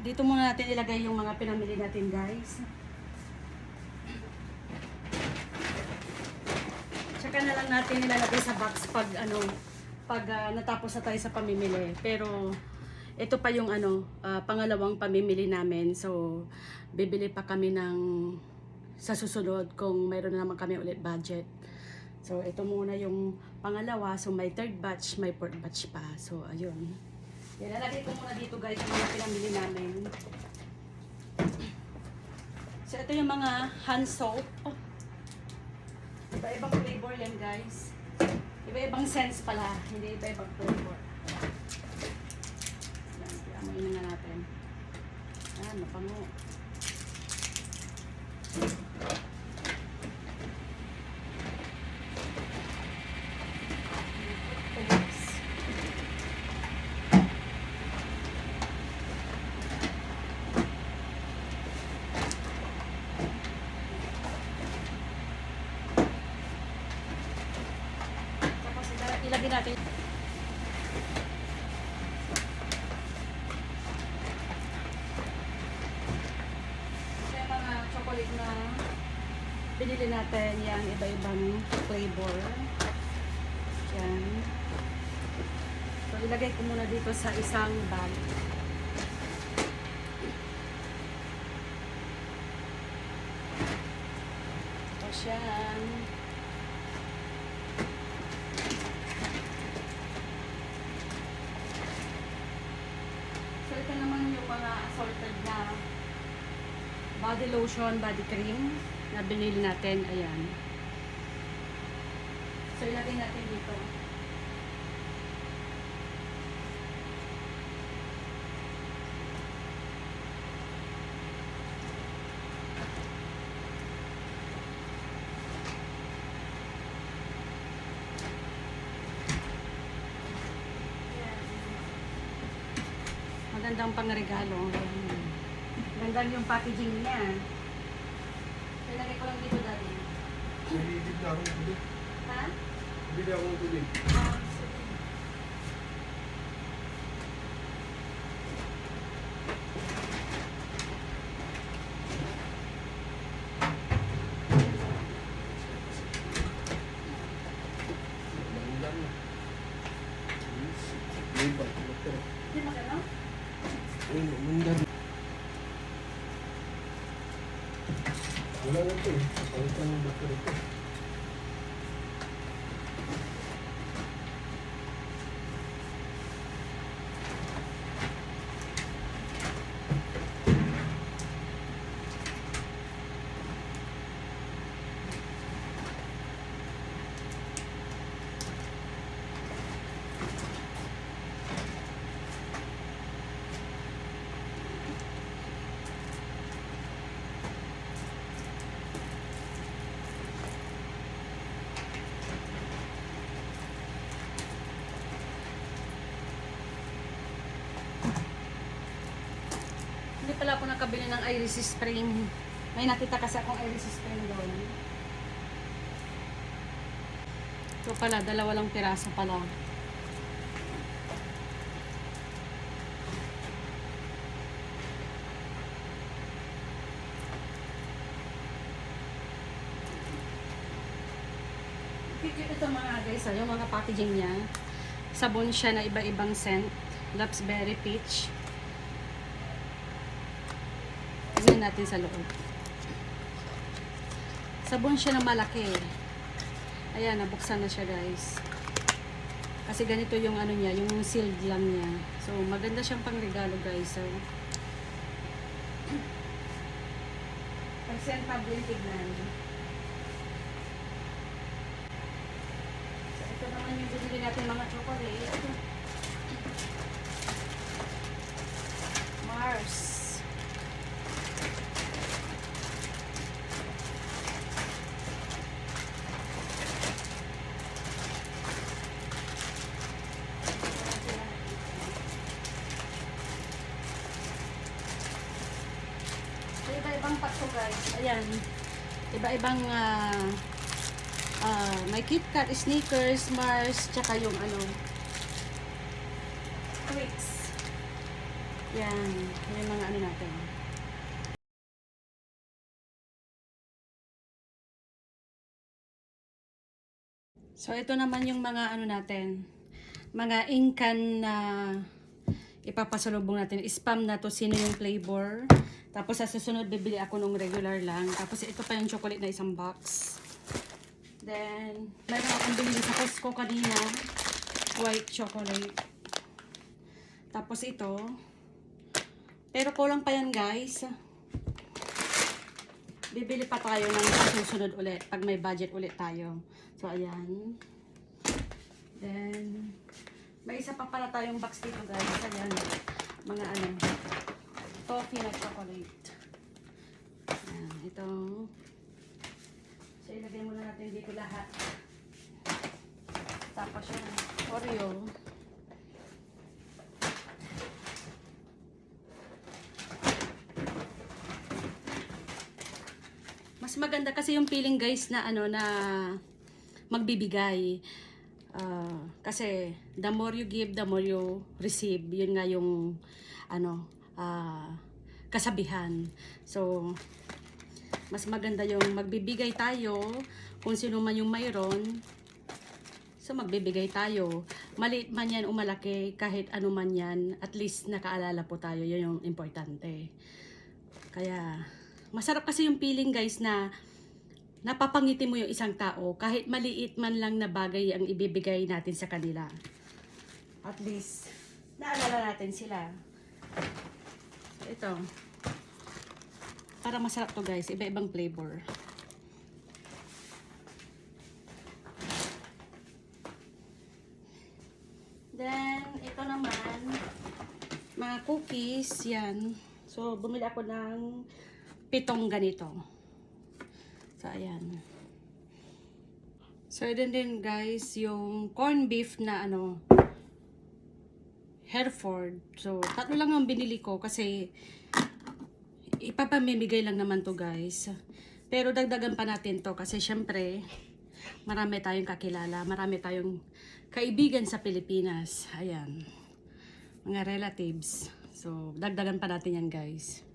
Dito muna natin ilagay yung mga pinamili natin, guys. Tsaka na lang natin ilalagay sa box pag natapos na tayo sa pamimili. Pero ito pa yung pangalawang pamimili namin. So bibili pa kami ng sa susunod kung mayroon na naman kami ulit budget. So ito muna yung pangalawa. So may third batch, may fourth batch pa. So ayun. Yan, nalagay ko muna dito, guys, yung mga pinamili namin. So ito yung mga hand soap. Iba-ibang flavor yan, guys. Iba-ibang scents pala. Hindi iba-ibang flavor. Yan, amoyin na nga natin. Yan, mapango. Ilagay natin. Kaya mga chocolate na binili natin, yan, iba-ibang flavor. Yan. So, ilagay ko muna dito sa isang bag. Tapos yan. So, ito naman yung mga assorted na body lotion, body cream na binili natin. Ayan. So, ilagay natin dito. Magandang pangregalo. Magandang yung packaging niya. Ilagay ko lang dito dati. Nalilid na akong tubig. Ha? Bili akong tubig. Hindi magano? Wala na ito eh. Palitan ng battery ito. Hindi pala ako nakabili ng iris spring. May nakita kasi akong iris spring doon. Ito pala, dalawa lang piraso pala. Ito mga guys, yung mga packaging niya. Sabon siya na iba-ibang scent. Lapsberry peach. Tignan natin sa loob. Sabon siya na malaki. Ayan, nabuksan na siya, guys. Kasi ganito yung ano niya, yung sealed lang niya. So, maganda siyang pangregalo, guys. So, presentable yung tignan. So, ito naman yung binili natin mga chocolate. Mars. Iba-ibang pato, guys. Ayan. Iba-ibang may KitKat, Snickers, Mars, tsaka yung Twix. Yan. Yung mga ano So, ito naman yung mga ano natin, mga inkan na ipapasalubong natin. Spam na to, sino yung flavor. Tapos sa susunod, bibili ako nung regular lang. Tapos ito pa yung chocolate na isang box. Then, mayroon akong binili sa Costco kanina. White chocolate. Tapos ito. Pero kulang pa yan, guys. Bibili pa tayo ng susunod ulit. Pag may budget ulit tayo. So, ayan. Then, may isa pa pala tayong box dito, guys. Ayan. Mga ano. Toffee na chocolate. Ayan. Ito. So, ilagay muna natin dito lahat. Tapos yung Oreo. Mas maganda kasi yung feeling, guys, na ano na magbibigay. Kasi the more you give, the more you receive. Yun nga yung ano, kasabihan. So, mas maganda yung magbibigay tayo kung sino man yung mayroon. So, magbibigay tayo. Maliit man yan o malaki, kahit ano man yan, at least nakaalala po tayo. Yun yung importante. Kaya, masarap kasi yung feeling, guys, na napapangiti mo yung isang tao kahit maliit man lang na bagay ang ibibigay natin sa kanila. At least, naalala natin sila. So, ito. Para masarap to, guys. Iba-ibang flavor. Then, ito naman, mga cookies, yan. So, bumili ako ng 7 ganito. So, ayan. So, ito din, guys, yung corn beef na, ano, Hereford. So, 3 lang ang binili ko kasi ipapamimigay lang naman to, guys. Pero dagdagan pa natin to kasi syempre, marami tayong kakilala, marami tayong kaibigan sa Pilipinas. Ayan. Mga relatives. So, dagdagan pa natin yan, guys.